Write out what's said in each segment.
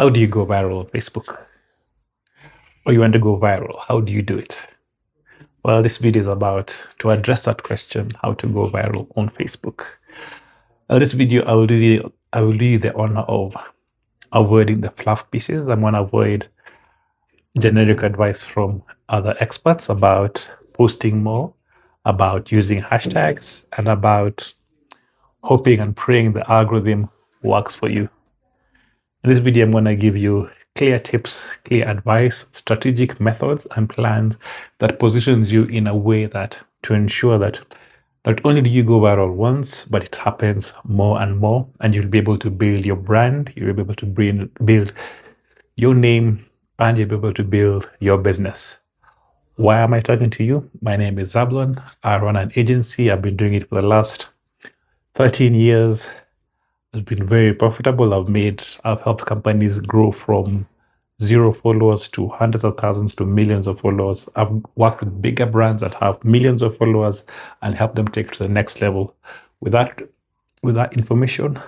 How do you go viral on Facebook? Or you want to go viral? How do you do it? Well, this video is about to address that question, how to go viral on Facebook. This video, I will do you the honor of avoiding the fluff pieces. I'm going to avoid generic advice from other experts about posting more, about using hashtags, and about hoping and praying the algorithm works for you. In this video, I'm going to give you clear tips, clear advice, strategic methods and plans that positions you in a way that to ensure that not only do you go viral once, but it happens more and more, and you'll be able to build your brand, you'll be able to build your name, and you'll be able to build your business. Why am I talking to you? My name is Zablon. I run an agency. I've been doing it for the last 13 years. It's been very profitable. I've helped companies grow from 0 followers to hundreds of thousands to millions of followers. I've worked with bigger brands that have millions of followers and help them take to the next level. With that information,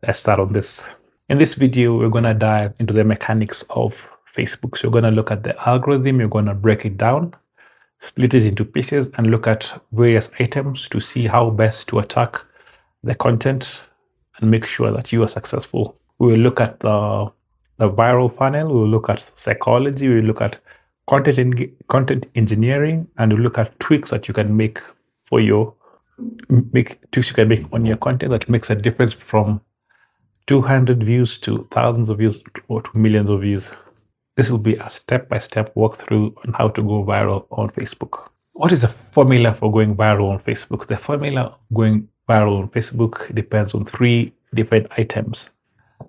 let's start on this. In this video, we're going to dive into the mechanics of Facebook. So we're going to look at the algorithm. You're going to break it down, split it into pieces, and look at various items to see how best to attack the content and make sure that you are successful. We will look at the viral funnel. We will look at psychology. We will look at content engineering, and we'll look at tweaks that you can make for tweaks you can make on your content that makes a difference from 200 views to thousands of views or to millions of views. This will be a step-by-step walkthrough on how to go viral on Facebook. What is the formula for going viral on Facebook? The formula going viral on Facebook depends on 3 different items: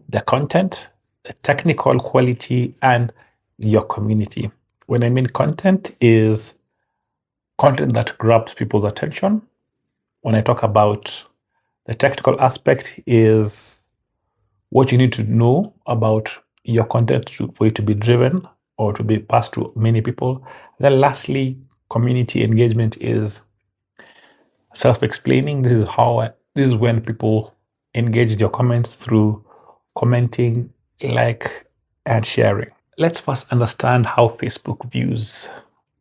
the content, the technical quality, and your community. When I mean content, is content that grabs people's attention. When I talk about the technical aspect, is what you need to know about your content for it to be driven or to be passed to many people. Then lastly, community engagement is self-explaining. This is when people engage their comments through commenting, like, and sharing. Let's first understand how Facebook views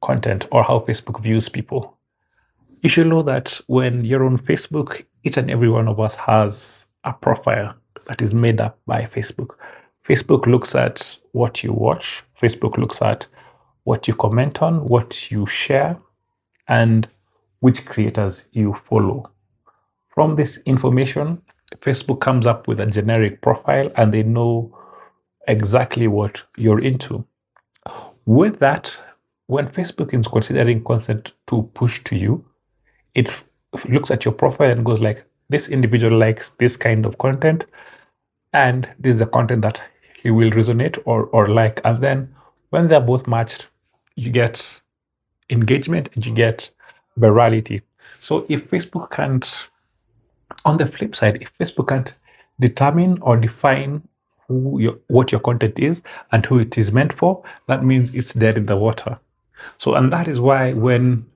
content or how Facebook views people. You should know that when you're on Facebook, each and every one of us has a profile that is made up by Facebook. Facebook looks at what you watch. Facebook looks at what you comment on, what you share, and which creators you follow. From this information, Facebook comes up with a generic profile and they know exactly what you're into. With that, when Facebook is considering content to push to you, it looks at your profile and goes like, this individual likes this kind of content, and this is the content that he will resonate or like. And then when they're both matched, you get engagement and you get virality. So if Facebook can't, on the flip side, if Facebook can't determine or define what your content is and who it is meant for, that means it's dead in the water. So, and that is why when,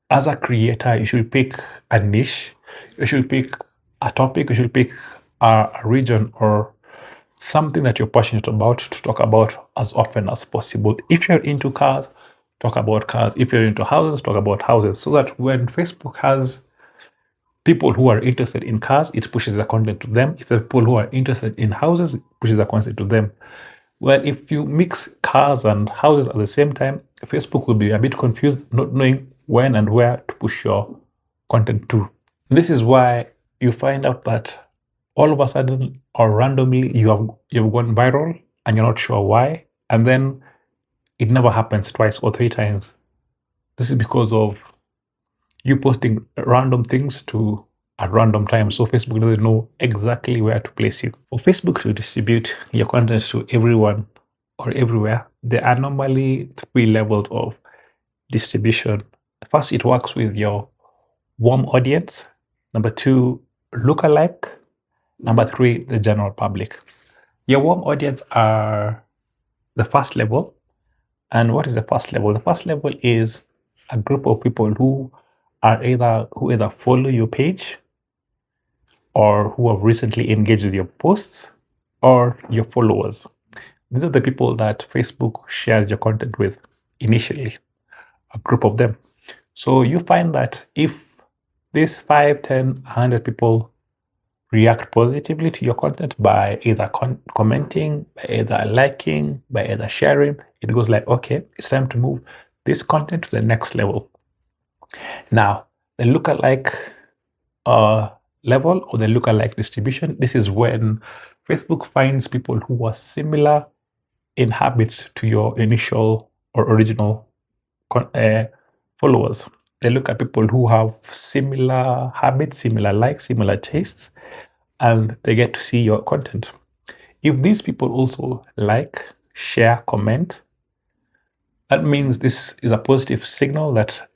as a creator, you should pick a niche, you should pick a topic, you should pick a region or something that you're passionate about to talk about as often as possible. If you're into cars, talk about cars. If you're into houses, talk about houses. So that when Facebook has people who are interested in cars, it pushes the content to them. If there are people who are interested in houses, it pushes the content to them. Well, if you mix cars and houses at the same time, Facebook will be a bit confused, not knowing when and where to push your content to. This is why you find out that all of a sudden or randomly you've gone viral and you're not sure why, and then it never happens twice or 3 times. This is because of you posting random things to at random times. So Facebook doesn't know exactly where to place you. For Facebook to distribute your content to everyone or everywhere, there are normally 3 levels of distribution. First, it works with your warm audience. Number 2, lookalike. Number 3, the general public. Your warm audience are the first level. And what is the first level? The first level is a group of people who either follow your page or who have recently engaged with your posts or your followers. These are the people that Facebook shares your content with initially, a group of them. So you find that if these 5, 10, 100 people react positively to your content by either commenting, by either liking, by either sharing, it goes like, okay, it's time to move this content to the next level. Now, the lookalike level or the lookalike distribution, this is when Facebook finds people who are similar in habits to your initial or original followers. They look at people who have similar habits, similar likes, similar tastes, and they get to see your content. If these people also like, share, comment, that means this is a positive signal that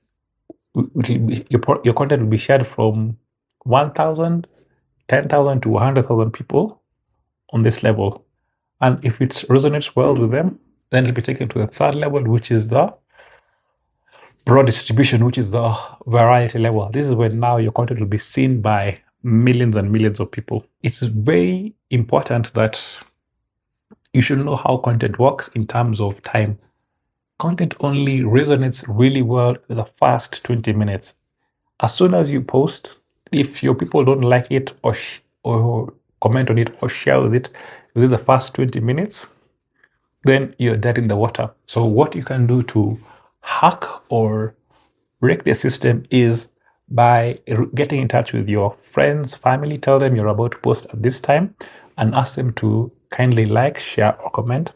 your content will be shared from 1,000, 10,000 to 100,000 people on this level. And if it resonates well with them, then it'll be taken to the third level, which is the broad distribution, which is the variety level. This is when now your content will be seen by millions and millions of people. It's very important that you should know how content works in terms of time. Content only resonates really well in the first 20 minutes. As soon as you post, if your people don't like it or comment on it or share with it within the first 20 minutes, then you're dead in the water. So what you can do to hack or break the system is by getting in touch with your friends, family, tell them you're about to post at this time and ask them to kindly like, share, or comment.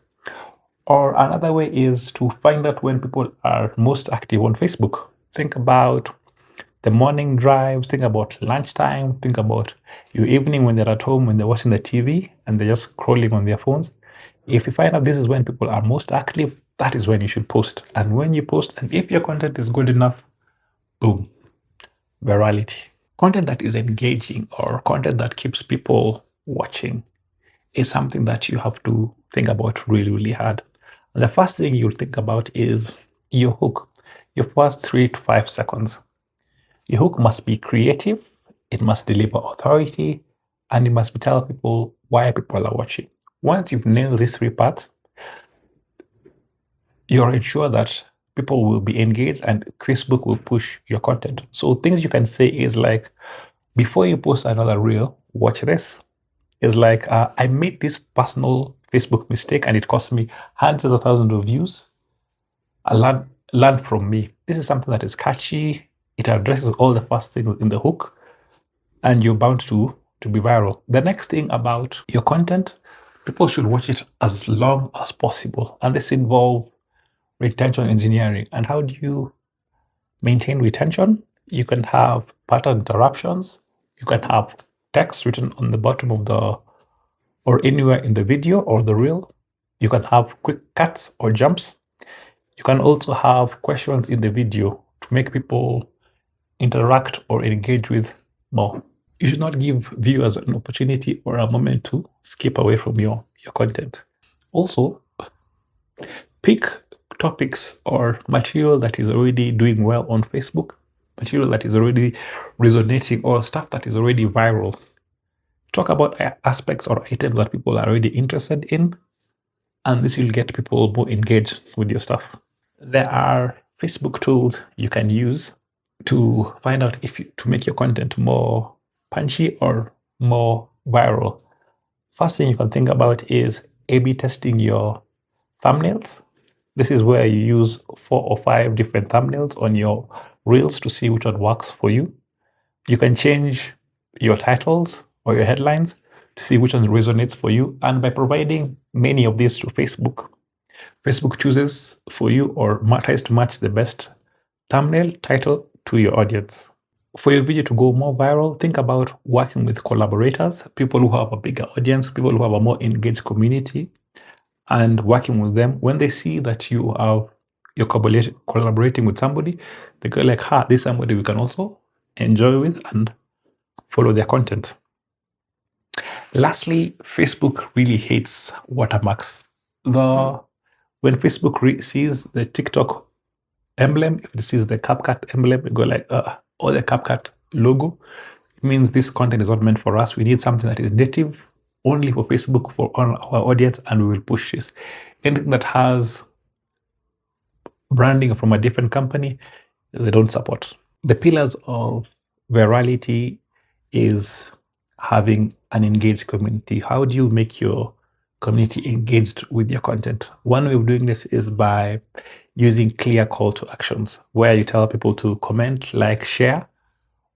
Or another way is to find out when people are most active on Facebook. Think about the morning drives, think about lunchtime, think about your evening when they're at home, when they're watching the TV and they're just scrolling on their phones. If you find out this is when people are most active, that is when you should post. And when you post, and if your content is good enough, boom, virality. Content that is engaging or content that keeps people watching is something that you have to think about really, really hard. And the first thing you'll think about is your hook, your first 3 to 5 seconds. Your hook must be creative, it must deliver authority, and it must tell people why people are watching. Once you've nailed these 3 parts, you'll ensure that people will be engaged and Facebook will push your content. So things you can say is like, before you post another reel, watch this. It's like, I made this personal Facebook mistake and it cost me hundreds of thousands of views. Learn from me. This is something that is catchy. It addresses all the first things in the hook and you're bound to be viral. The next thing about your content, people should watch it as long as possible. And this involves retention engineering. And how do you maintain retention? You can have pattern interruptions. You can have text written on the bottom of the or anywhere in the video or the reel. You can have quick cuts or jumps. You can also have questions in the video to make people interact or engage with more. You should not give viewers an opportunity or a moment to skip away from your content. Also, pick topics or material that is already doing well on Facebook, material that is already resonating or stuff that is already viral. Talk about aspects or items that people are already interested in, and this will get people more engaged with your stuff. There are Facebook tools you can use to find out to make your content more punchy or more viral. First thing you can think about is A/B testing your thumbnails. This is where you use 4 or 5 different thumbnails on your reels to see which one works for you. You can change your titles or your headlines to see which one resonates for you. And by providing many of these to Facebook, Facebook chooses for you or tries to match the best thumbnail title to your audience. For your video to go more viral, think about working with collaborators, people who have a bigger audience, people who have a more engaged community, and working with them. When they see that you're collaborating with somebody, they go like, this is somebody we can also enjoy with and follow their content. Lastly, Facebook really hates watermarks. When Facebook sees the TikTok emblem, if it sees the CapCut emblem, it go like, or the CapCut logo, it means this content is not meant for us. We need something that is native only for Facebook for our audience, and we will push this. Anything that has branding from a different company, they don't support. The pillars of virality is having an engaged community. How do you make your community engaged with your content? One way of doing this is by using clear call to actions, where you tell people to comment, like, share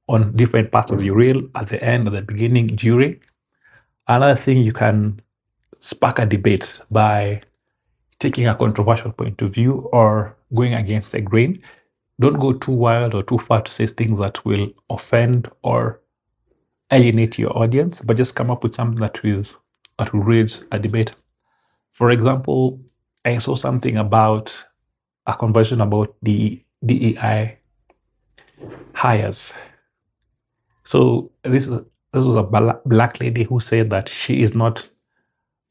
on different parts of your reel, at the end, at the beginning, during. Another thing, you can spark a debate by taking a controversial point of view or going against the grain. Don't go too wild or too far to say things that will offend or alienate your audience, but just come up with something that will raise a debate. For example, I saw something about a conversation about the DEI hires. So this was a black lady who said that she is not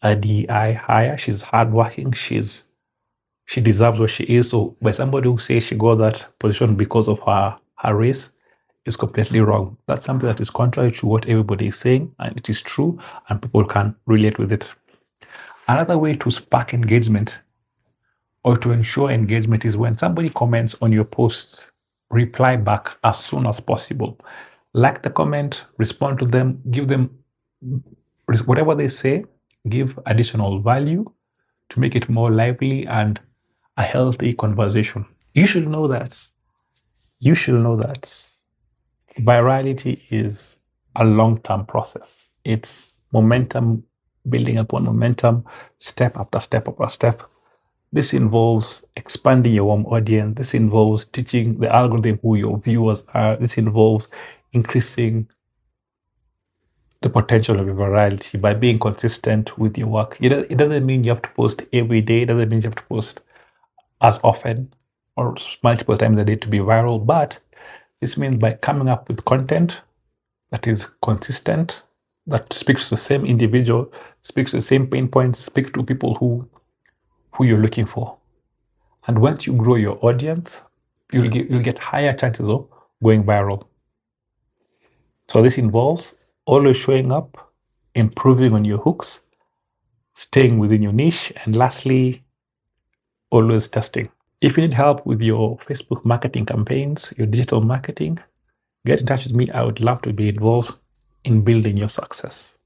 a DEI hire. She's hardworking. She deserves what she is. So by somebody who says she got that position because of her race is completely wrong. That's something that is contrary to what everybody is saying, and it is true, and people can relate with it. Another way to spark engagement or to ensure engagement is when somebody comments on your post, reply back as soon as possible. Like the comment, respond to them, give them whatever they say, give additional value to make it more lively and a healthy conversation. You should know that virality is a long-term process. It's momentum, building upon momentum, step after step after step. This involves expanding your warm audience. This involves teaching the algorithm who your viewers are. This involves increasing the potential of your virality by being consistent with your work. It doesn't mean you have to post every day. It doesn't mean you have to post as often or multiple times a day to be viral. But this means by coming up with content that is consistent, that speaks to the same individual, speaks to the same pain points, speaks to people who you're looking for. And once you grow your audience, you'll get higher chances of going viral. So this involves always showing up, improving on your hooks, staying within your niche, and lastly, always testing. If you need help with your Facebook marketing campaigns, your digital marketing, get in touch with me. I would love to be involved in building your success.